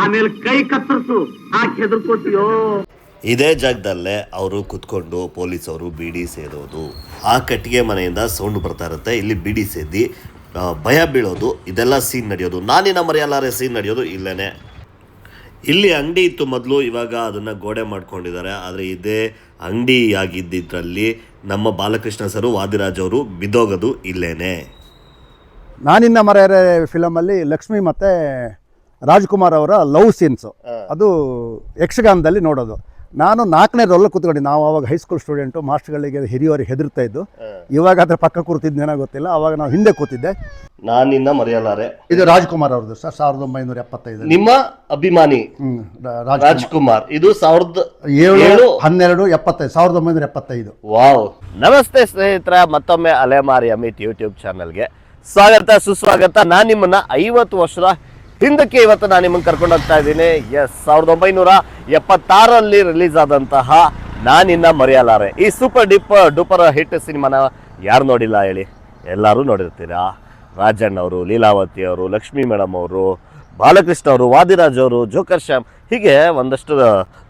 ಆಮೇಲೆ ಕೈ ಕತ್ತರಿಸು. ಯಾಕೆ ಹೆದರ್ಕೋತೀಯೋ? ಇದೇ ಜಾಗದಲ್ಲೇ ಅವರು ಕುತ್ಕೊಂಡು ಪೊಲೀಸವರು ಬಿಡಿ ಸೇದೋದು, ಆ ಕಟ್ಟಿಗೆ ಮನೆಯಿಂದ ಸೌಂಡ್ ಬರ್ತಾ ಇರುತ್ತೆ, ಇಲ್ಲಿ ಬಿಡಿ ಸೇದಿ ಭಯ ಬೀಳೋದು, ಇದೆಲ್ಲ ಸೀನ್ ನಡೆಯೋದು. ನಾನಿನ್ನ ಮರೆಯಲಾರೆ ಸೀನ್ ನಡೆಯೋದು ಇಲ್ಲೇ. ಇಲ್ಲಿ ಅಂಗಡಿ ಇತ್ತು ಮೊದಲು, ಇವಾಗ ಅದನ್ನು ಗೋಡೆ ಮಾಡ್ಕೊಂಡಿದ್ದಾರೆ. ಆದರೆ ಇದೇ ಅಂಗಡಿ ಆಗಿದ್ದಿದ್ರಲ್ಲಿ ನಮ್ಮ ಬಾಲಕೃಷ್ಣ ಸರು ವಾದಿರಾಜ್ ಅವರು ಬಿದ್ದೋಗೋದು ಇಲ್ಲೇನೆ. ನಾನಿನ್ನ ಮರೆಯರೆ ಫಿಲಮಲ್ಲಿ ಲಕ್ಷ್ಮಿ ಮತ್ತು ರಾಜ್ಕುಮಾರ್ ಅವರ ಲವ್ ಸೀನ್ಸು, ಅದು ಯಕ್ಷಗಾನದಲ್ಲಿ ನೋಡೋದು. ನಾನು 4ನೇ ರೋಲ್ ಕೂತ್ಕೊಂಡು, ನಾವು ಅವಾಗ ಹೈಸ್ಕೂಲ್ ಸ್ಟೂಡೆಂಟು, ಮಾಸ್ಟರ್ಗಳಿಗೆ ಹಿರಿಯವರಿಗೆ ಹೆದರ್ತಾ ಇದ್ದು. ಇವಾಗ ಅದ್ರ ಪಕ್ಕ ಕೂರ್ತಿದ್ದೇನೋ ಗೊತ್ತಿಲ್ಲ, ಅವಾಗ ನಾವು ಹಿಂದೆ ಕೂತಿದ್ದೆ. ನಾನಿನ್ನ ಮರೆಯಲಾರೆ ಇದು ರಾಜ್ಕುಮಾರ್ ಅವ್ರದ್ದು ಸರ್, 1975. ನಿಮ್ಮ ಅಭಿಮಾನಿ ರಾಜ್ಕುಮಾರ್, ಇದು 1975. ವಾವ್. ನಮಸ್ತೆ ಸ್ನೇಹಿತರ, ಮತ್ತೊಮ್ಮೆ ಅಲೆಮಾರಿ ಅಮಿತ್ ಯೂಟ್ಯೂಬ್ ಚಾನಲ್ಗೆ ಸ್ವಾಗತ ಸುಸ್ವಾಗತ. ನಾನು ನಿಮ್ಮನ್ನ 50 ವರ್ಷದ ಹಿಂದಕ್ಕೆ ಇವತ್ತು ನಾನು ನಿಮ್ಮನ್ನು ಕರ್ಕೊಂಡು ಹೋಗ್ತಾ ಇದ್ದೀನಿ. 1976ರಲ್ಲಿ ರಿಲೀಸ್ ಆದಂತಹ ನಾನಿನ್ನ ಮರೆಯಲಾರೆ, ಈ ಸೂಪರ್ ಡೂಪರ್ ಹಿಟ್ ಸಿನಿಮಾನ ಯಾರು ನೋಡಿಲ್ಲ ಹೇಳಿ? ಎಲ್ಲರೂ ನೋಡಿರ್ತೀರಾ. ರಾಜಣ್ಣ ಅವರು, ಲೀಲಾವತಿ ಅವರು, ಲಕ್ಷ್ಮೀ ಮೇಡಮ್ ಅವರು, ಬಾಲಕೃಷ್ಣ ಅವರು, ವಾದಿರಾಜ್ ಅವರು, ಜೋಕರ್ ಶ್ಯಾಮ್, ಹೀಗೆ ಒಂದಷ್ಟು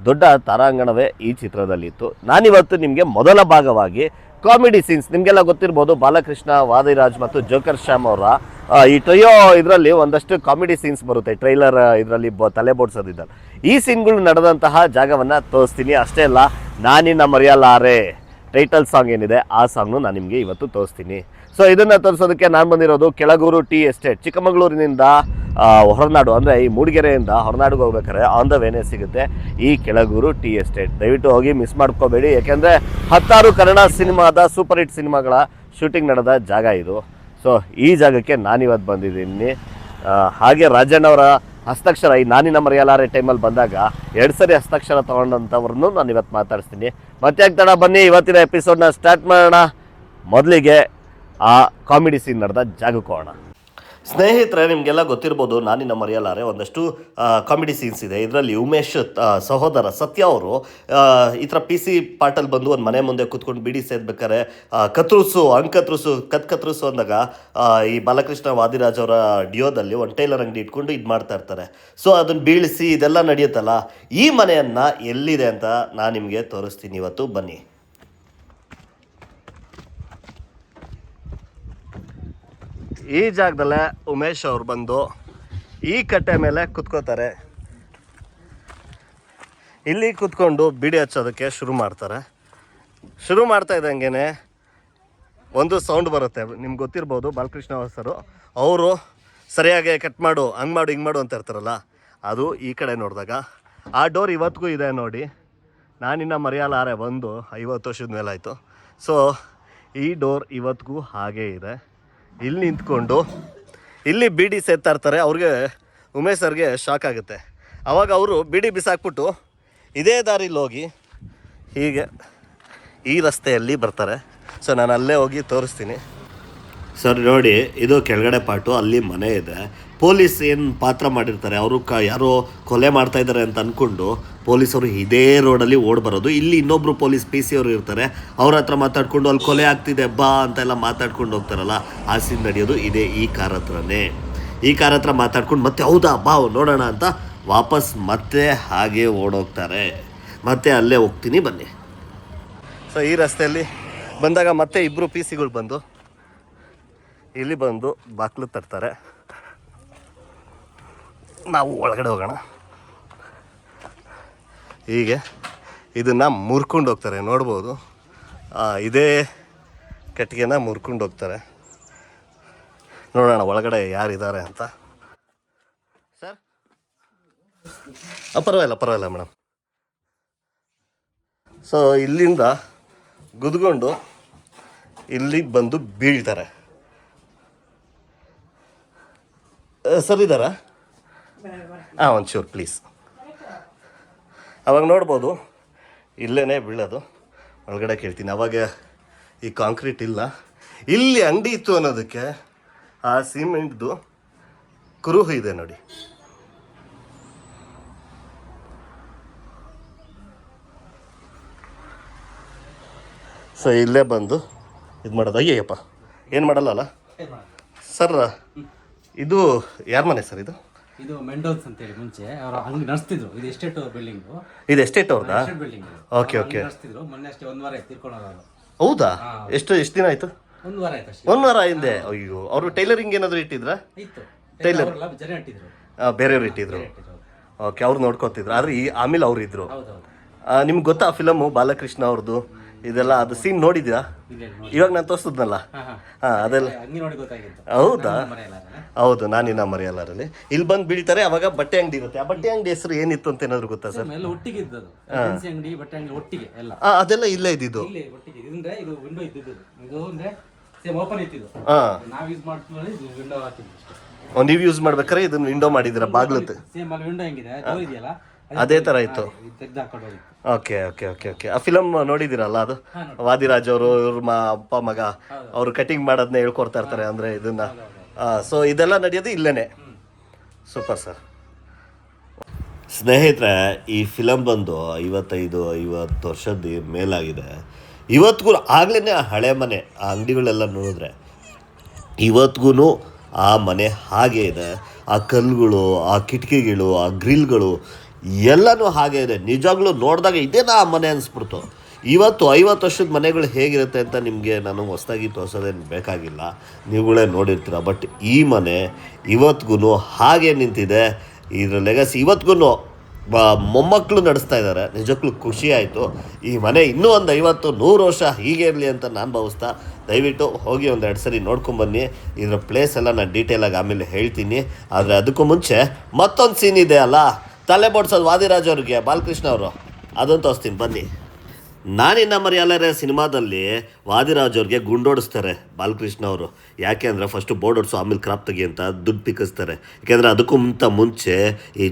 ದೊಡ್ಡ ತಾರಾಂಗಣವೇ ಈ ಚಿತ್ರದಲ್ಲಿತ್ತು. ನಾನಿವತ್ತು ನಿಮಗೆ ಮೊದಲ ಭಾಗವಾಗಿ ಕಾಮಿಡಿ ಸೀನ್ಸ್, ನಿಮಗೆಲ್ಲ ಗೊತ್ತಿರ್ಬೋದು, ಬಾಲಕೃಷ್ಣ, ವಾದಿರಾಜ್ ಮತ್ತು ಜೋಕರ್ ಶ್ಯಾಮ್ ಅವರ ಈ ಟ್ರಯೋ ಇದರಲ್ಲಿ ಒಂದಷ್ಟು ಕಾಮಿಡಿ ಸೀನ್ಸ್ ಬರುತ್ತೆ. ಟ್ರೈಲರ್ ಇದರಲ್ಲಿ ತಲೆ ಬೋಡ್ಸೋದಿದ್ದಾರೆ. ಈ ಸೀನ್ಗಳು ನಡೆದಂತಹ ಜಾಗವನ್ನು ತೋರಿಸ್ತೀನಿ. ಅಷ್ಟೇ ಅಲ್ಲ, ನಾನಿನ್ನ ಮರೆಯಲಾರೆ ಟೈಟಲ್ ಸಾಂಗ್ ಏನಿದೆ ಆ ಸಾಂಗ್ನು ನಾನು ನಿಮಗೆ ಇವತ್ತು ತೋರಿಸ್ತೀನಿ. ಸೊ ಇದನ್ನು ತೋರಿಸೋದಕ್ಕೆ ನಾನು ಬಂದಿರೋದು ಕೆಳಗೂರು ಟೀ ಎಸ್ಟೇಟ್. ಚಿಕ್ಕಮಗಳೂರಿನಿಂದ ಹೊರನಾಡು, ಅಂದರೆ ಈ ಮೂಡಿಗೆರೆಯಿಂದ ಹೊರನಾಡಿಗೆ ಹೋಗ್ಬೇಕಾದ್ರೆ ಆನ್ ದ ವೇನೇ ಸಿಗುತ್ತೆ ಈ ಕೆಳಗೂರು ಟೀ ಎಸ್ಟೇಟ್. ದಯವಿಟ್ಟು ಹೋಗಿ ಮಿಸ್ ಮಾಡ್ಕೋಬೇಡಿ, ಯಾಕೆಂದರೆ 10 ಕನ್ನಡ ಸಿನಿಮಾದ ಸೂಪರ್ ಹಿಟ್ ಸಿನಿಮಾಗಳ ಶೂಟಿಂಗ್ ನಡೆದ ಜಾಗ ಇದು. ಸೊ ಈ ಜಾಗಕ್ಕೆ ನಾನಿವತ್ತು ಬಂದಿದ್ದೀನಿ. ಹಾಗೆ ರಾಜಣ್ಣವರ ಹಸ್ತಾಕ್ಷರ ಈ ನಾನಿನ್ನ ಮರೆಯಲಾರೆ ಟೈಮಲ್ಲಿ ಬಂದಾಗ 2 ಸರಿ ಹಸ್ತಾಕ್ಷರ ತೊಗೊಂಡಂಥವ್ರನ್ನೂ ನಾನು ಇವತ್ತು ಮಾತಾಡಿಸ್ತೀನಿ. ಮತ್ತೆ ಆಗ್ತಾಡ, ಬನ್ನಿ ಇವತ್ತಿನ ಎಪಿಸೋಡ್ನ ಸ್ಟಾರ್ಟ್ ಮಾಡೋಣ. ಮೊದಲಿಗೆ ಆ ಕಾಮಿಡಿ ಸೀನ್ ನಡೆದ ಜಾಗಕ್ಕೆ ಹೋಗೋಣ. ಸ್ನೇಹಿತರೆ, ನಿಮಗೆಲ್ಲ ಗೊತ್ತಿರ್ಬೋದು, ನಾನಿನ್ನ ಮರೆಯಲಾರೆ ಒಂದಷ್ಟು ಕಾಮಿಡಿ ಸೀನ್ಸ್ ಇದೆ. ಇದರಲ್ಲಿ ಉಮೇಶ್ ಸಹೋದರ ಸತ್ಯ ಅವರು ಈ ಥರ PC ಪಾಟಲ್ಲಿ ಬಂದು ಒಂದು ಮನೆ ಮುಂದೆ ಕೂತ್ಕೊಂಡು ಬಿಡಿ ಸೇದ್ಬೇಕಾರೆ ಕತ್ರುಸು ಅಂದಾಗ ಈ ಬಾಲಕೃಷ್ಣ ವಾದಿರಾಜ್ ಅವರ ಡಿಯೋದಲ್ಲಿ ಒಂದು ಟೈಲರ್ ಅಂಗಡಿ ಇಟ್ಕೊಂಡು ಇದು ಮಾಡ್ತಾ ಇರ್ತಾರೆ. ಸೊ ಅದನ್ನು ಬೀಳಿಸಿ ಇದೆಲ್ಲ ನಡೆಯುತ್ತಲ್ಲ. ಈ ಮನೆಯನ್ನು ಎಲ್ಲಿದೆ ಅಂತ ನಾನು ನಿಮಗೆ ತೋರಿಸ್ತೀನಿ ಇವತ್ತು, ಬನ್ನಿ. ಈ ಜಾಗದಲ್ಲೇ ಉಮೇಶ್ ಅವ್ರು ಬಂದು ಈ ಕಟ್ಟೆ ಮೇಲೆ ಕುತ್ಕೋತಾರೆ. ಇಲ್ಲಿ ಕುತ್ಕೊಂಡು ಬಿಡಿ ಹಚ್ಚೋದಕ್ಕೆ ಶುರು ಮಾಡ್ತಾರೆ. ಶುರು ಮಾಡ್ತಾ ಇದ್ದಂಗೆ ಒಂದು ಸೌಂಡ್ ಬರುತ್ತೆ. ನಿಮ್ಗೆ ಗೊತ್ತಿರ್ಬೋದು, ಬಾಲಕೃಷ್ಣ ಸರು ಅವರು ಸರಿಯಾಗಿ ಕಟ್ ಮಾಡು, ಹಂಗೆ ಮಾಡು, ಹಿಂಗೆ ಮಾಡು ಅಂತ ಇರ್ತಾರಲ್ಲ, ಅದು ಈ ಕಡೆ ನೋಡಿದಾಗ ಆ ಡೋರ್ ಇವತ್ತಿಗೂ ಇದೆ ನೋಡಿ. ನಾನಿನ್ನ ಮರೆಯಲಾರೆ ಬಂದು 50 ವರ್ಷದ ಮೇಲಾಯಿತು. ಸೊ ಈ ಡೋರ್ ಇವತ್ತಿಗೂ ಹಾಗೇ ಇದೆ. ಇಲ್ಲಿ ನಿಂತ್ಕೊಂಡು ಇಲ್ಲಿ ಬಿಡಿ ಸೇದ್ತಾ ಇರ್ತಾರೆ. ಅವ್ರಿಗೆ, ಉಮೇಶ್ ಸರ್ಗೆ ಶಾಕ್ ಆಗುತ್ತೆ. ಆವಾಗ ಅವರು ಬಿಡಿ ಬಿಸಾಕ್ಬಿಟ್ಟು ಇದೇ ದಾರಿಲಿ ಹೋಗಿ ಹೀಗೆ ಈ ರಸ್ತೆಯಲ್ಲಿ ಬರ್ತಾರೆ. ಸೊ ನಾನು ಅಲ್ಲೇ ಹೋಗಿ ತೋರಿಸ್ತೀನಿ. ಸರ್ ನೋಡಿ, ಇದು ಕೆಳಗಡೆ ಪಾಟು, ಅಲ್ಲಿ ಮನೆ ಇದೆ. ಪೊಲೀಸ್ ಏನು ಪಾತ್ರ ಮಾಡಿರ್ತಾರೆ, ಅವರು ಯಾರೋ ಕೊಲೆ ಮಾಡ್ತಾ ಇದ್ದಾರೆ ಅಂತ ಅಂದ್ಕೊಂಡು ಪೊಲೀಸವರು ಇದೇ ರೋಡಲ್ಲಿ ಓಡಿ ಬರೋದು. ಇಲ್ಲಿ ಇನ್ನೊಬ್ಬರು ಪೊಲೀಸ್ PC ಅವರು ಇರ್ತಾರೆ, ಅವ್ರ ಹತ್ರ ಮಾತಾಡ್ಕೊಂಡು ಅಲ್ಲಿ ಕೊಲೆ ಆಗ್ತಿದೆ ಬಾ ಅಂತೆಲ್ಲ ಮಾತಾಡ್ಕೊಂಡು ಹೋಗ್ತಾರಲ್ಲ, ಆ ಸೀನ್ ನಡೆಯೋದು ಇದೇ ಈ ಕಾರ್ ಹತ್ರನೇ. ಈ ಕಾರ್ ಹತ್ರ ಮಾತಾಡ್ಕೊಂಡು ಮತ್ತೆ ಹೌದಾ ಬಾ ನೋಡೋಣ ಅಂತ ವಾಪಸ್ ಮತ್ತೆ ಹಾಗೆ ಓಡೋಗ್ತಾರೆ. ಮತ್ತೆ ಅಲ್ಲೇ ಹೋಗ್ತೀನಿ, ಬನ್ನಿ. ಸೊ ಈ ರಸ್ತೆಯಲ್ಲಿ ಬಂದಾಗ ಮತ್ತೆ ಇಬ್ಬರು PCಗಳು ಬಂದು ಇಲ್ಲಿ ಬಂದು ಬಾಕ್ಲು ತರ್ತಾರೆ. ನಾವು ಒಳಗಡೆ ಹೋಗೋಣ. ಹೀಗೆ ಇದನ್ನು ಮುರ್ಕೊಂಡು ಹೋಗ್ತಾರೆ, ನೋಡ್ಬೋದು. ಇದೇ ಕಟ್ಟಿಗೆನ ಮುರ್ಕೊಂಡು ಹೋಗ್ತಾರೆ. ನೋಡೋಣ ಒಳಗಡೆ ಯಾರಿದ್ದಾರೆ ಅಂತ. ಸರ್ ಪರವಾಗಿಲ್ಲ ಮೇಡಮ್. ಸೊ ಇಲ್ಲಿಂದ ಗುದ್ಕೊಂಡು ಇಲ್ಲಿಗೆ ಬಂದು ಬೀಳ್ತಾರೆ. ಸರ್ ಇದ್ದಾರಾ? ಒಂಚೂರು ಪ್ಲೀಸ್. ಅವಾಗ ನೋಡ್ಬೋದು ಇಲ್ಲೇ ಬೀಳೋದು. ಒಳಗಡೆ ಕೇಳ್ತೀನಿ. ಅವಾಗ ಈ ಕಾಂಕ್ರೀಟ್ ಇಲ್ಲ, ಇಲ್ಲಿ ಅಂಗಡಿ ಇತ್ತು ಅನ್ನೋದಕ್ಕೆ ಆ ಸಿಮೆಂಟ್ದು ಕುರುಹು ಇದೆ ನೋಡಿ. ಸೊ ಇಲ್ಲೇ ಬಂದು ಇದು ಮಾಡೋದು. ಅಯ್ಯಪ್ಪ, ಏನು ಮಾಡಲ್ಲ ಸರ್. ಇದು ಯಾರ ಮನೆ ಸರ್? ಇದು ಇದು ಮೆಂಡೋಸ್ ಅಂತ ಹೇಳಿ ಮುಂಚೆ ಅವರು ಅಂಗಡಿ ನಡೆಸ್ತಿದ್ರು. ಇದು ಎಸ್ಟೇಟ್ ಬಿಲ್ಡಿಂಗ್, ಇದು ಎಸ್ಟೇಟ್ ಅವ್ರದಾ? Estate building. Okay okay. ನಡೆಸ್ತಿದ್ರು. ಮೊನ್ನೆ ಅಷ್ಟೇ 1 ವಾರ ಆಯ್ತು ತೀರ್ಕೊಳ್ಳೋದು. ಹೌದಾ? ಎಷ್ಟು ದಿನ ಆಯ್ತು? 1 ವಾರ ಆಯ್ತು ಅಷ್ಟೇ. 1 ವಾರ ಹಿಂದೆ. ಅಯ್ಯೋ, ಅವರು ಟೈಲರಿಂಗ್ ಏನಾದ್ರು ಇಟ್ಟಿದ್ರಾ? ಇತ್ತು ಟೈಲರ್ ಜನ ಇಟ್ಟಿದ್ರು, ಬೇರೆಯವ್ರು ಇಟ್ಟಿದ್ರು. ಓಕೆ, ಅವ್ರು ನೋಡ್ಕೋತಿದ್ರು. ಆದ್ರೆ ಆಮೇಲೆ ಅವ್ರು ಇದ್ರು. ಹೌದೌದು. ನಿಮ್ಗೆ ಗೊತ್ತಾ ಫಿಲಮು ಬಾಲಕೃಷ್ಣ ಅವ್ರದ್ದು ಇದೆಲ್ಲ? ಅದು ಸೀನ್ ನೋಡಿದ್ಯಾ? ಇವಾಗ ನಾನು ತೋರಿಸಿದ್ನಲ್ಲ, ಅದೆಲ್ಲ. ಅಂಗಿ ನೋಡಿ ಗೊತ್ತಾಗಿತ್ತು. ಹೌದಾ? ಹೌದು, ನಾನಿನ್ನ ಮರೆಯಲ್ಲಾರಲ್ಲಿ. ಇಲ್ಲಿ ಬಂದು ಬೀಳ್ತಾರೆ, ಅವಾಗ ಬಟ್ಟೆ ಅಂಗಡಿ ಇರುತ್ತೆ. ಆ ಬಟ್ಟೆ ಅಂಗಡಿ ಹೆಸರು ಏನಿತ್ತು ಅಂತ ಏನಾದ್ರು ಗೊತ್ತಾ ಸರ್? ಎಲ್ಲ ಒಟ್ಟಿಗೆ ಇದ್ದದು, ಅಂಗಡಿ ಬಟ್ಟೆ ಅಂಗಡಿ ಒಟ್ಟಿಗೆ ಎಲ್ಲ. ಅದೆಲ್ಲ ಇಲ್ಲೇ ಇದ್ದಿದ್ದು. ಇಲ್ಲಿ ಒಟ್ಟಿಗೆ ಇದ್ರೆ ಇದು ವಿಂಡೋ ಇದ್ದಿದ್ದು. ಇದು ಅಂದ್ರೆ ಸೇಮ್ ಓಪನ್ ಇತ್ತಿದ್ದು. ನಾವ್ ಯೂಸ್ ಮಾಡ್ತೀವಿ, ಇದು ವಿಂಡೋ ಹಾಕಿದ್ವಿ. ನೀವು ಯೂಸ್ ಮಾಡ್ಬೇಕಾದ್ರೆ ಇದನ್ನ ವಿಂಡೋ ಮಾಡಿದ್ರ ಬಾಗ್ಲತ್ತು? ಸೇಮ್ ಅಲ್ಲಿ ವಿಂಡೋ ಹೆಂಗಿದೆ ಡೋರ್ ಇದೆಯಲ್ಲ ಅದೇ ತರ ಇತ್ತು. ತೆಗ್ದು ಹಾಕೊಂಡು ಹೋಗಿ. Okay okay okay okay. ಆ ಫಿಲಮ್ ನೋಡಿದಿರಲ್ಲ, ಅದು ವಾದಿರಾಜ್ ಅವರು ಇವ್ರ ಅಪ್ಪ ಮಗ ಅವರು ಕಟಿಂಗ್ ಮಾಡೋದನ್ನ ಹೇಳ್ಕೊಡ್ತಾ ಇರ್ತಾರೆ ಅಂದ್ರೆ ಇದನ್ನ. ಸೊ ಇದೆಲ್ಲ ನಡೆಯೋದು ಇಲ್ಲೇನೆ. Super sir. ಸ್ನೇಹಿತರೆ, ಈ ಫಿಲಮ್ ಬಂದು 55-50 ವರ್ಷದ ಮೇಲಾಗಿದೆ. ಇವತ್ತಿಗೂ ಆಗ್ಲೇ ಹಳೆ ಮನೆ, ಆ ಅಂಗಡಿಗಳೆಲ್ಲ ನೋಡಿದ್ರೆ ಇವತ್ತಿಗೂ ಆ ಮನೆ ಹಾಗೆ ಇದೆ. ಆ ಕಲ್ಲುಗಳು, ಆ ಕಿಟಕಿಗಳು, ಆ ಗ್ರಿಲ್ಗಳು ಎಲ್ಲನೂ ಹಾಗೆ ಇದೆ. ನಿಜವಾಗ್ಲೂ ನೋಡಿದಾಗ ಇದೇನಾ ಆ ಮನೆ ಅನಿಸ್ಬಿಡ್ತು. ಇವತ್ತು 50 ವರ್ಷದ ಮನೆಗಳು ಹೇಗಿರುತ್ತೆ ಅಂತ ನಿಮಗೆ ನಾನು ಹೊಸದಾಗಿ ತೋರಿಸೋದೇನು ಬೇಕಾಗಿಲ್ಲ, ನೀವುಗಳೇ ನೋಡಿರ್ತೀರ. ಬಟ್ ಈ ಮನೆ ಇವತ್ತಿಗೂ ಹಾಗೆ ನಿಂತಿದೆ. ಇದರ ಲೆಗಸಿ ಇವತ್ತಿಗೂ ಮೊಮ್ಮಕ್ಕಳು ನಡೆಸ್ತಾ ಇದ್ದಾರೆ. ನಿಜಕ್ಕೂ ಖುಷಿ ಆಯಿತು. ಈ ಮನೆ ಇನ್ನೂ ಒಂದು 50-100 ವರ್ಷ ಹೀಗೆ ಇರಲಿ ಅಂತ ನಾನು ಭಾವಿಸ್ತಾ, ದಯವಿಟ್ಟು ಹೋಗಿ 1-2 ಸರಿ ನೋಡ್ಕೊಂಬನ್ನಿ. ಇದರ ಪ್ಲೇಸ್ ಎಲ್ಲ ನಾನು ಡೀಟೇಲಾಗಿ ಆಮೇಲೆ ಹೇಳ್ತೀನಿ. ಆದರೆ ಅದಕ್ಕೂ ಮುಂಚೆ ಮತ್ತೊಂದು ಸೀನ್ ಇದೆ ಅಲ್ಲ, ತಲೆ ಬೋಡ್ಸೋದು ವಾದಿರಾಜ್ ಅವ್ರಿಗೆ, ಬಾಲಕೃಷ್ಣ ಅವರು, ಅದನ್ನು ತೋರಿಸ್ತೀನಿ ಬನ್ನಿ. ನಾನಿನ್ನ ಮರೆಯಲಾರೆ ಸಿನಿಮಾದಲ್ಲಿ ವಾದಿರಾಜ್ ಅವ್ರಿಗೆ ಗುಂಡೋಡಿಸ್ತಾರೆ ಬಾಲಕೃಷ್ಣ ಅವರು. ಯಾಕೆ ಅಂದರೆ ಫಸ್ಟು ಬೋರ್ಡ್ ಹೊಡ್ಸು, ಆಮೇಲೆ ಕ್ರಾಪ್ ತೆಗಿ ಅಂತ ದುಡ್ಡು ಪಿಕ್ಕಿಸ್ತಾರೆ. ಯಾಕೆಂದರೆ ಅದಕ್ಕೂ ಮುಂಚೆ ಈ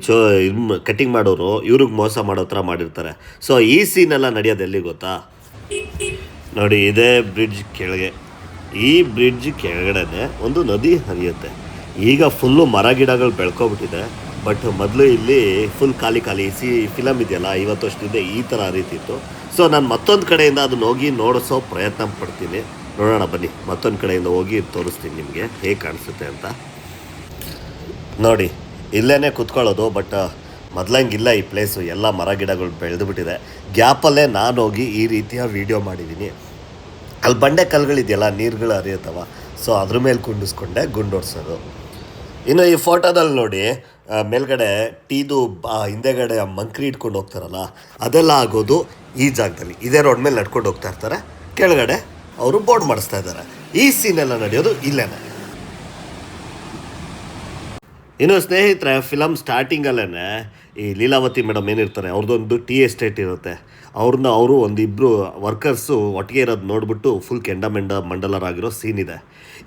ಕಟಿಂಗ್ ಮಾಡೋರು ಇವ್ರಿಗೆ ಮೋಸ ಮಾಡೋ ಥರ ಮಾಡಿರ್ತಾರೆ. ಸೊ ಈ ಸೀನೆಲ್ಲ ನಡೆಯೋದು ಎಲ್ಲಿ ಗೊತ್ತಾ? ನೋಡಿ, ಇದೇ ಬ್ರಿಡ್ಜ್ ಕೆಳಗೆ. ಈ ಬ್ರಿಡ್ಜ್ ಕೆಳಗಡೆ ಒಂದು ನದಿ ಹರಿಯುತ್ತೆ. ಈಗ ಫುಲ್ಲು ಮರ ಗಿಡಗಳು ಬೆಳ್ಕೊಬಿಟ್ಟಿದೆ. ಬಟ್ ಮೊದಲು ಇಲ್ಲಿ ಫುಲ್ ಖಾಲಿ ಫಿಲಮ್ ಇದೆಯಲ್ಲ 50 ವರ್ಷದಿಂದ ಈ ಥರ ಹರಿತಿತ್ತು. ಸೊ ನಾನು ಮತ್ತೊಂದು ಕಡೆಯಿಂದ ಅದನ್ನ ಹೋಗಿ ನೋಡಿಸೋ ಪ್ರಯತ್ನ ಪಡ್ತೀನಿ. ನೋಡೋಣ ಬನ್ನಿ, ಮತ್ತೊಂದು ಕಡೆಯಿಂದ ಹೋಗಿ ತೋರಿಸ್ತೀನಿ ನಿಮಗೆ ಹೇಗೆ ಕಾಣಿಸುತ್ತೆ ಅಂತ. ನೋಡಿ, ಇಲ್ಲೇ ಕೂತ್ಕೊಳ್ಳೋದು. ಬಟ್ ಮೊದಲಂಗಿಲ್ಲ ಈ ಪ್ಲೇಸು, ಎಲ್ಲ ಮರ ಗಿಡಗಳು ಬೆಳೆದು ಬಿಟ್ಟಿದೆ. ಗ್ಯಾಪಲ್ಲೇ ನಾನು ಹೋಗಿ ಈ ರೀತಿಯ ವೀಡಿಯೋ ಮಾಡಿದ್ದೀನಿ. ಅಲ್ಲಿ ಬಂಡೆ ಕಲ್ಲುಗಳಿದೆಯಲ್ಲ, ನೀರುಗಳು ಹರಿಯುತ್ತವ. ಸೊ ಅದ್ರ ಮೇಲೆ ಕುಂಡಿಸ್ಕೊಂಡೆ ಗುಂಡೋಡ್ಸೋದು. ಇನ್ನು ಈ ಫೋಟೋದಲ್ಲಿ ನೋಡಿ, ಮೇಲ್ಗಡೆ ಟೀದು ಹಿಂದೆಗಡೆ ಮಂಕ್ರಿ ಇಟ್ಕೊಂಡು ಹೋಗ್ತಾರಲ್ಲ, ಅದೆಲ್ಲ ಆಗೋದು ಈ ಜಾಗದಲ್ಲಿ. ಇದೇ ರೋಡ್ ಮೇಲೆ ನಡ್ಕೊಂಡು ಹೋಗ್ತಾ ಇರ್ತಾರೆ. ಕೆಳಗಡೆ ಅವರು ಬೋರ್ಡ್ ಮಾಡಿಸ್ತಾ ಇದ್ದಾರೆ. ಈ ಸೀನೆಲ್ಲ ನಡೆಯೋದು ಇಲ್ಲೇನೆ. ಇನ್ನು ಸ್ನೇಹಿತರೆ, ಫಿಲಮ್ ಸ್ಟಾರ್ಟಿಂಗಲ್ಲೇ ಈ ಲೀಲಾವತಿ ಮೇಡಮ್ ಏನಿರ್ತಾರೆ, ಅವ್ರದ್ದೊಂದು ಟೀ ಎಸ್ಟೇಟ್ ಇರುತ್ತೆ. ಅವರು ಒಂದಿಬ್ಬರು ವರ್ಕರ್ಸು ಒಟ್ಟಿಗೆ ಇರೋದು ನೋಡಿಬಿಟ್ಟು ಫುಲ್ ಮಂಡಲರಾಗಿರೋ ಸೀನ್ ಇದೆ.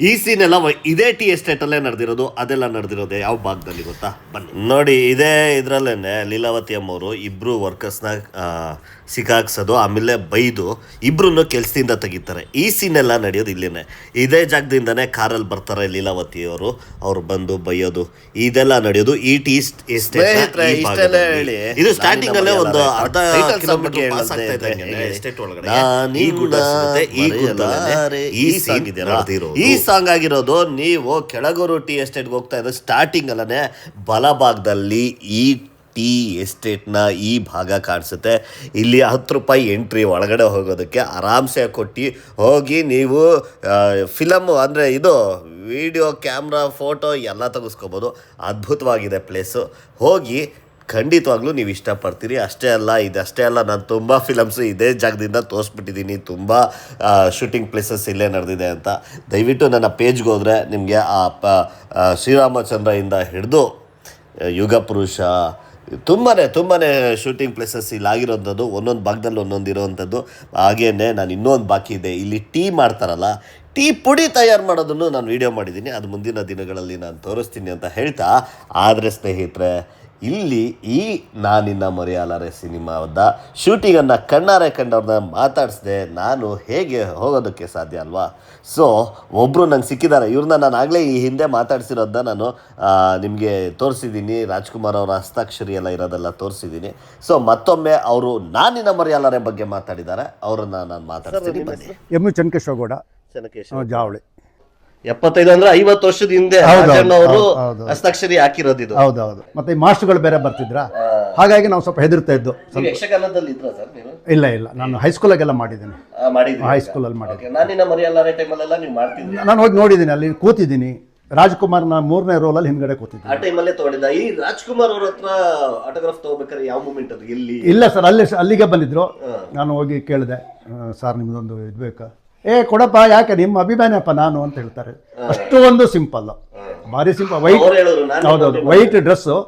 ಈ ಸೀನೆಲ್ಲ ಇದೇ ಟೀ ಎಸ್ಟೇಟಲ್ಲೇ ನಡೆದಿರೋದು. ಅದೆಲ್ಲ ನಡೆದಿರೋದೆ ಯಾವ ಭಾಗದಲ್ಲಿ ಗೊತ್ತಾ? ಬನ್ನಿ ನೋಡಿ. ಇದೇ ಇದರಲ್ಲೇ ಲೀಲಾವತಿ ಅಮ್ಮವರು ಇಬ್ಬರು ವರ್ಕರ್ಸ್ನ ಸಿಕ್ಕಾಕ್ಸೋದು, ಆಮೇಲೆ ಬೈದು ಇಬ್ಬರನ್ನು ಕೆಲಸದಿಂದ ತೆಗಿತಾರೆ. ಈ ಸೀನೆಲ್ಲ ನಡೆಯೋದು ಇಲ್ಲೇನೆ. ಇದೇ ಜಾಗದಿಂದನೇ ಕಾರಲ್ಲಿ ಬರ್ತಾರೆ ಲೀಲಾವತಿಯವರು, ಅವ್ರು ಬಂದು ಬೈಯೋದು, ಇದೆಲ್ಲ ನಡೆಯೋದು ಈ ಟೀ ಎಸ್ಟೇಟ್. ಇದು ಸ್ಟಾರ್ಟಿಂಗ್ ಅಲ್ಲೇ ಒಂದು ಅರ್ಧ ಕಿಲೋಮೀಟರ್ ಈ ಸಾಂಗ್ ಆಗಿರೋದು. ನೀವು ಕೆಳಗೂರು ಟೀ ಎಸ್ಟೇಟ್ಗೆ ಹೋಗ್ತಾ ಇದ್ದ ಸ್ಟಾರ್ಟಿಂಗ್ ಅಲ್ಲೇ ಬಲಭಾಗದಲ್ಲಿ ಈ ಟೀ ಎಸ್ಟೇಟ್ನ ಈ ಭಾಗ ಕಾಣಿಸುತ್ತೆ. ಇಲ್ಲಿ 10 ರೂಪಾಯಿ ಎಂಟ್ರಿ ಒಳಗಡೆ ಹೋಗೋದಕ್ಕೆ. ಆರಾಮ್ಸೆ ಕೊಟ್ಟು ಹೋಗಿ ನೀವು ಫಿಲಮ್ಮು ಅಂದರೆ ಇದು ವಿಡಿಯೋ ಕ್ಯಾಮ್ರಾ ಫೋಟೋ ಎಲ್ಲ ತೆಗೆಸ್ಕೊಬೋದು. ಅದ್ಭುತವಾಗಿದೆ ಪ್ಲೇಸು. ಹೋಗಿ ಖಂಡಿತವಾಗ್ಲೂ ನೀವು ಇಷ್ಟಪಡ್ತೀರಿ. ಇದಷ್ಟೇ ಅಲ್ಲ, ನಾನು ತುಂಬ ಫಿಲಮ್ಸು ಇದೇ ಜಾಗದಿಂದ ತೋರಿಸ್ಬಿಟ್ಟಿದ್ದೀನಿ. ತುಂಬ ಶೂಟಿಂಗ್ ಪ್ಲೇಸಸ್ ಇಲ್ಲೇ ನಡೆದಿದೆ ಅಂತ. ದಯವಿಟ್ಟು ನನ್ನ ಪೇಜ್ಗೆ ಹೋದರೆ ನಿಮಗೆ ಶ್ರೀರಾಮಚಂದ್ರದಿಂದ ಹಿಡಿದು ಯುಗ ಪುರುಷ ತುಂಬಾ ಶೂಟಿಂಗ್ ಪ್ಲೇಸಸ್ ಇಲ್ಲಿ ಆಗಿರೋಂಥದ್ದು. ಒಂದೊಂದು ಭಾಗದಲ್ಲಿ ಒಂದೊಂದು ಇರೋವಂಥದ್ದು. ಹಾಗೇನೆ ನಾನು ಇನ್ನೊಂದು ಬಾಕಿ ಇದೆ, ಇಲ್ಲಿ ಟೀ ಮಾಡ್ತಾರಲ್ಲ, ಟೀ ಪುಡಿ ತಯಾರು ಮಾಡೋದನ್ನು ನಾನು ವೀಡಿಯೋ ಮಾಡಿದ್ದೀನಿ. ಅದು ಮುಂದಿನ ದಿನಗಳಲ್ಲಿ ನಾನು ತೋರಿಸ್ತೀನಿ ಅಂತ ಹೇಳ್ತಾ, ಆದರೆ ಸ್ನೇಹಿತರೆ, ಇಲ್ಲಿ ಈ ನಾನಿನ್ನ ಮರೆಯಲಾರೆ ಸಿನಿಮಾದ ಶೂಟಿಂಗನ್ನು ಕಣ್ಣಾರೆ ಕಂಡವ್ರನ್ನ ಮಾತಾಡಿಸ್ದೆ ನಾನು ಹೇಗೆ ಹೋಗೋದಕ್ಕೆ ಸಾಧ್ಯ ಅಲ್ವಾ? ಸೊ ಒಬ್ಬರು ನಂಗೆ ಸಿಕ್ಕಿದ್ದಾರೆ. ಇವ್ರನ್ನ ನಾನು ಆಗಲೇ ಈ ಹಿಂದೆ ಮಾತಾಡ್ಸಿರೋದನ್ನ ನಾನು ನಿಮಗೆ ತೋರಿಸಿದ್ದೀನಿ. ರಾಜ್ಕುಮಾರ್ ಅವರ ಹಸ್ತಾಕ್ಷರಿ ಎಲ್ಲ ಇರೋದೆಲ್ಲ ತೋರಿಸಿದ್ದೀನಿ. ಸೊ ಮತ್ತೊಮ್ಮೆ ಅವರು ನಾನಿನ್ನ ಮರೆಯಲಾರೆ ಬಗ್ಗೆ ಮಾತಾಡಿದ್ದಾರೆ. ಅವರನ್ನು ನಾನು ಮಾತಾಡ್ತೀನಿ. ಎಮ್ ಚನ್ನಕೇಶವ ಗೌಡ, ಜಾವಳಿ. 75 ಅಂದ್ರೆ 50 ವರ್ಷದ ಹಿಂದೆ ಹೌದು, ರಾಜಣ್ಣ ಅವರು ಹೌದು, ಹೌದು. ಹಸ್ತಾಕ್ಷರಿ ಹಾಕಿರೋದು ಇದು. ಹೌದೌದು. ಮತ್ತೆ ಈ ಮಾಸ್ಟರ್ಗಳು ಬೇರೆ ಬರ್ತಿದ್ರ, ಹಾಗಾಗಿ ನಾವು ಸ್ವಲ್ಪ ಹೆದರ್ತಾ ಇದ್ದು. ನೀವು ಯಕ್ಷಗಾನದಲ್ಲಿ ಇದ್ರ ಸರ್ ನೀವು? ಇಲ್ಲ, ನಾನು ಹೈಸ್ಕೂಲಾಗೆಲ್ಲ ಮಾಡಿದ್ದೀನಿ. ಮಾಡಿದ್ರಿ? ಹೈಸ್ಕೂಲಲ್ಲಿ ಮಾಡಿದ್ದೀನಿ. ನಾನಿನ್ನ ಮರೆಯಲ್ಲಾರೆ ಟೈಮಲ್ಲೆಲ್ಲ ನೀವು ಮಾಡ್ತಿದ್ರಿ? ನಾನು ಹೋಗಿ ನೋಡಿದ್ದೀನಿ, ಅಲ್ಲಿ ಕೂತಿದ್ದೀನಿ. ರಾಜ್ಕುಮಾರ್ ನಾನು 3ನೇ ರೋಲಲ್ಲಿ ಹಿಂದ್ಗಡೆ ಕೂತಿದ್ದೀನಿ. ಆ ಟೈಮಲ್ಲೇ ತಗೊಂಡಿದ್ದ. ಈ ರಾಜ್ಕುಮಾರ್ ಅವ್ರ ಹತ್ರ ಆಟೋಗ್ರಾಫ್ ತಗೋಬೇಕಾದ್ರೆ ಯಾವ ಮೂಮೆಂಟ್ ಅದು? ಎಲ್ಲಿ? ಇಲ್ಲ ಸರ್, ಅಲ್ಲಿಗೆ ಬಂದಿದ್ರು. ನಾನು ಹೋಗಿ ಕೇಳಿದೆ, ಸರ್ ನಿಮ್ದೊಂದು ಇದು ಬೇಕಾ? ಕೊಡಪ್ಪ, ಯಾಕೆ ನಿಮ್ಮ ಅಭಿಮಾನಿಯಪ್ಪ ನಾನು ಅಂತ ಹೇಳ್ತಾರೆ. ಅಷ್ಟು ಒಂದು ಸಿಂಪಲ್, ಭಾರಿ ಸಿಂಪಲ್. ವೈಟ್, ಹೌದೌದು, ವೈಟ್ ಡ್ರೆಸ್ಸು.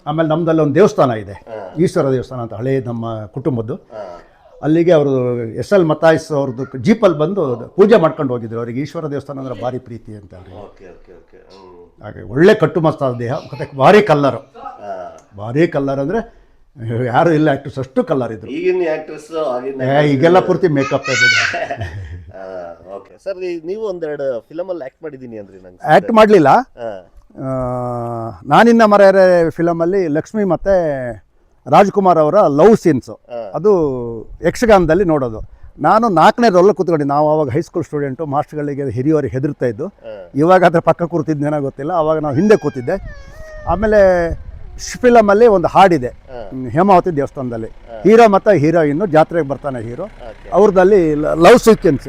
ಆಮೇಲೆ ನಮ್ದಲ್ಲಿ ಒಂದು ದೇವಸ್ಥಾನ ಇದೆ, ಈಶ್ವರ ದೇವಸ್ಥಾನ ಅಂತ, ಹಳೇ ನಮ್ಮ ಕುಟುಂಬದ್ದು. ಅಲ್ಲಿಗೆ ಅವರು SL ಮತಾಯಿಸ್ ಅವ್ರದ್ದು ಜೀಪಲ್ಲಿ ಬಂದು ಪೂಜೆ ಮಾಡ್ಕೊಂಡು ಹೋಗಿದ್ರು. ಅವ್ರಿಗೆ ಈಶ್ವರ ದೇವಸ್ಥಾನ ಅಂದ್ರೆ ಭಾರಿ ಪ್ರೀತಿ ಅಂತ ಅವ್ರಿಗೆ. ಹಾಗೆ ಒಳ್ಳೆ ಕಟ್ಟುಮಸ್ತಾದ ದೇಹ, ಮತ್ತೆ ಭಾರಿ ಕಲ್ಲರು. ಭಾರಿ ಕಲ್ಲರ್ ಅಂದರೆ ಯಾರು ಇಲ್ಲ ಆ್ಯಕ್ಟರ್ಸ್ ಅಷ್ಟು ಕಲ್ಲರ್ ಇದ್ರು. ಈಗಿನ ಆಕ್ಟ್ರೆಸ್ ಈಗೆಲ್ಲ ಪೂರ್ತಿ ಮೇಕಪ್ ಓಕೆ ಸರ್, ನೀವು ಒಂದೆರಡು ಫಿಲಮ್ ಅಲ್ಲಿ ಆಕ್ಟ್ ಮಾಡಿದ್ದೀನಿ ಅಂದ್ರಿ. ನಂಗೆ ಆ್ಯಕ್ಟ್ ಮಾಡಲಿಲ್ಲ. ನಾನಿನ್ನ ಮರೆಯರೆ ಫಿಲಮಲ್ಲಿ ಲಕ್ಷ್ಮಿ ಮತ್ತು ರಾಜ್ಕುಮಾರ್ ಅವರ ಲವ್ ಸೀನ್ಸು, ಅದು ಯಕ್ಷಗಾನದಲ್ಲಿ ನೋಡೋದು. ನಾನು 4ನೇ ರೋಲ್ ಕೂತ್ಕೊಂಡು, ನಾವು ಅವಾಗ ಹೈಸ್ಕೂಲ್ ಸ್ಟೂಡೆಂಟು, ಮಾಸ್ಟರ್ಗಳಿಗೆ ಹಿರಿಯವರಿಗೆ ಹೆದರ್ತಾ ಇದ್ದು. ಇವಾಗ ಅದ್ರ ಪಕ್ಕ ಕೂರ್ತಿದ್ದೇನೋ ಗೊತ್ತಿಲ್ಲ, ಅವಾಗ ನಾವು ಹಿಂದೆ ಕೂತಿದ್ದೆ. ಆಮೇಲೆ ಫಿಲಮಲ್ಲಿ ಒಂದು ಹಾಡಿದೆ, ಹೇಮಾವತಿ ದೇವಸ್ಥಾನದಲ್ಲಿ. ಹೀರೋ ಮತ್ತು ಹೀರೋಯಿನ್ನು ಜಾತ್ರೆಗೆ ಬರ್ತಾನೆ ಹೀರೋ, ಅವ್ರದ್ದಲ್ಲಿ ಲವ್ ಸೀಕ್ವೆನ್ಸ್.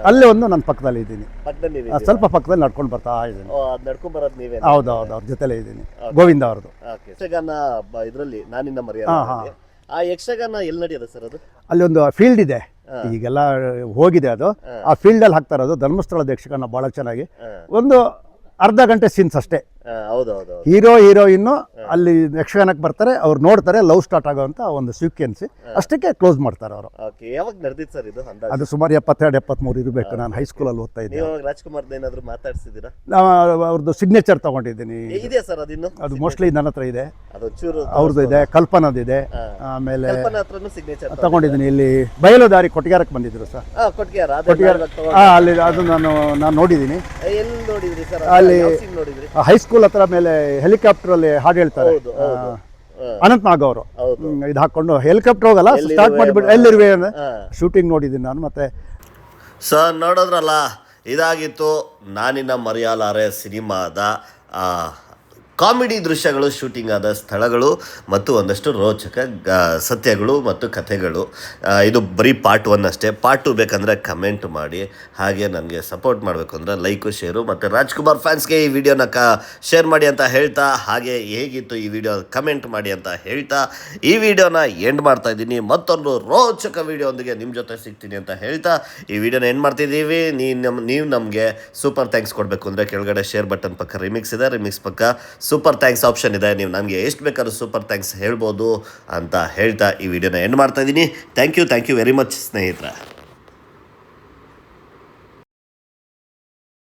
ಅಲ್ಲೇ ಒಂದು ನನ್ನ ಪಕ್ಕದಲ್ಲಿ ಇದ್ದೀನಿ, ಸ್ವಲ್ಪ ಪಕ್ಕದಲ್ಲಿ ನಡ್ಕೊಂಡು ಬರ್ತಾ ಇದ್ದೀನಿ. ಹೌದು, ಅವ್ರ ಜೊತೆಲೇ ಇದ್ದೀನಿ. ಗೋವಿಂದ ಅವ್ರದ್ದು ಯಕ್ಷಗಾನ ಇದರಲ್ಲಿ ನಾನಿನ್ನ ಮರೆಯಲ್ಲ. ಆ ಯಕ್ಷಗಾನ ಎಲ್ಲಿ ನಡೆಯೋದು ಸರ್ ಅದು? ಅಲ್ಲಿ ಒಂದು ಫೀಲ್ಡ್ ಇದೆ, ಈಗೆಲ್ಲ ಹೋಗಿದೆ ಅದು. ಆ ಫೀಲ್ಡಲ್ಲಿ ಹಾಕ್ತಾ ಇರೋದು. ಧರ್ಮಸ್ಥಳದ ಯಕ್ಷಗಾನ ಭಾಳ ಚೆನ್ನಾಗಿ. ಒಂದು ಅರ್ಧ ಗಂಟೆ ಸೀನ್ಸ್ ಅಷ್ಟೇ. ಹೀರೋ ಹೀರೋಯಿನ್ನು ಅಲ್ಲಿ ಯಕ್ಷಗಾನಕ್ಕೆ ಬರ್ತಾರೆ, ಅವ್ರು ನೋಡ್ತಾರೆ, ಲವ್ ಸ್ಟಾರ್ಟ್ ಆಗೋವಂಥ ಒಂದು ಸೀಕ್ವೆನ್ಸ್, ಅಷ್ಟಕ್ಕೆ ಕ್ಲೋಸ್ ಮಾಡ್ತಾರೆ ಅವರು. ಯಾವಾಗ ನಡೆದಿತ್ತು ಸರ್ ಇದು? ಅದು ಸುಮಾರು 72-73 ಇರಬೇಕು. ನಾನು ಹೈಸ್ಕೂಲಲ್ಲಿ ಓದ್ತಾ ಇದ್ದೆ. ರಾಜ್ಕುಮಾರ್ ಏನಾದ್ರು ಮಾತಾಡ್ಸಿದ್ದೀರಾ? ನಾವು ಅವ್ರದ್ದು ಸಿಗ್ನೇಚರ್ ತಗೊಂಡಿದ್ದೀನಿ. ಇದೆಯಾ ಸರ್ ಅದಿನ್ನು? ಅದು ಮೋಸ್ಟ್ಲಿ ನನ್ನ ಹತ್ರ ಇದೆ. ಅದು ಚೂರು ಅವ್ರದ್ದು ಇದೆ, ಕಲ್ಪನದಿದೆ. ಆಮೇಲೆ ಸಿಗ್ನೇಚರ್ ತಗೊಂಡಿದ್ದೀನಿ. ಇಲ್ಲಿ ಬಯಲುದಾರಿ ಕೊಟ್ಟಿಗೆರಕ್ಕೆ ಬಂದಿದ್ರು ಸರ್. ಕೊಟ್ಟಿಗೆರ, ಅಲ್ಲಿ ಅದು ನಾನು ನೋಡಿದ್ದೀನಿ. ಎಲ್ಲಿ ನೋಡಿದ್ರಿ ಸರ್? ಅಲ್ಲಿ ನೋಡಿದ್ರಿ ಹೈಸ್ಕೂಲ್ ಹತ್ರ ಮೇಲೆ ಹೆಲಿಕಾಪ್ಟರ್ ಅಲ್ಲಿ ಹಾಡು ಹೇಳ್ತಾರೆ. ಅನಂತ್ ನಾಗ್ ಅವರು ಇದು ಹಾಕೊಂಡು ಹೆಲಿಕಾಪ್ಟರ್ ಹೋಗಲ್ಲ, ಸ್ಟಾರ್ಟ್ ಮಾಡಿಬಿಟ್ಟು ಎಲ್ಲಿರುವೆ ಅಂದ್ರೆ ಶೂಟಿಂಗ್ ನೋಡಿದ್ದೀನಿ ನಾನು. ಮತ್ತೆ ಸರ್ ನೋಡಿದ್ರಲ್ಲ, ಇದಾಗಿತ್ತು ನಾನಿನ್ನ ಮರೆಯಲಾರೆ ಸಿನಿಮಾದ ಕಾಮಿಡಿ ದೃಶ್ಯಗಳು, ಶೂಟಿಂಗ್ ಆದ ಸ್ಥಳಗಳು ಮತ್ತು ಒಂದಷ್ಟು ರೋಚಕ ಸತ್ಯಗಳು ಮತ್ತು ಕಥೆಗಳು. ಇದು ಬರೀ ಪಾರ್ಟ್ 1 ಅಷ್ಟೇ. ಪಾರ್ಟ್ 2 ಬೇಕಂದರೆ ಕಮೆಂಟ್ ಮಾಡಿ. ಹಾಗೆ ನನಗೆ ಸಪೋರ್ಟ್ ಮಾಡಬೇಕು ಅಂದರೆ ಲೈಕು, ಶೇರು ಮತ್ತು ರಾಜ್ಕುಮಾರ್ ಫ್ಯಾನ್ಸ್ಗೆ ಈ ವಿಡಿಯೋನ ಶೇರ್ ಮಾಡಿ ಅಂತ ಹೇಳ್ತಾ, ಹಾಗೆ ಹೇಗಿತ್ತು ಈ ವಿಡಿಯೋ ಕಮೆಂಟ್ ಮಾಡಿ ಅಂತ ಹೇಳ್ತಾ ಈ ವಿಡಿಯೋನ ಎಂಡ್ ಮಾಡ್ತಾಯಿದ್ದೀನಿ. ಮತ್ತೊಂದು ರೋಚಕ ವಿಡಿಯೋದೊಂದಿಗೆ ನಿಮ್ಮ ಜೊತೆ ಸಿಗ್ತೀನಿ ಅಂತ ಹೇಳ್ತಾ ಈ ವಿಡಿಯೋನ ಎಂಡ್ ಮಾಡ್ತಿದ್ದೀವಿ. ನೀವು ನಮಗೆ ಸೂಪರ್ ಥ್ಯಾಂಕ್ಸ್ ಕೊಡಬೇಕು ಅಂದರೆ ಕೆಳಗಡೆ ಶೇರ್ ಬಟನ್ ಪಕ್ಕ ರಿಮಿಕ್ಸ್ ಇದೆ, ರಿಮಿಕ್ಸ್ ಪಕ್ಕ ಸೂಪರ್ ಥ್ಯಾಂಕ್ಸ್ ಆಪ್ಷನ್ ಇದೆ. ನೀವು ನನಗೆ ಎಷ್ಟು ಬೇಕಾದ್ರೂ ಸೂಪರ್ ಥ್ಯಾಂಕ್ಸ್ ಹೇಳ್ಬೋದು ಅಂತ ಹೇಳ್ತಾ ಈ ವಿಡಿಯೋನ ಎಂಡ್ ಮಾಡ್ತಾ ಇದ್ದೀನಿ. ಥ್ಯಾಂಕ್ ಯು ವೆರಿ ಮಚ್ ಸ್ನೇಹಿತರೆ.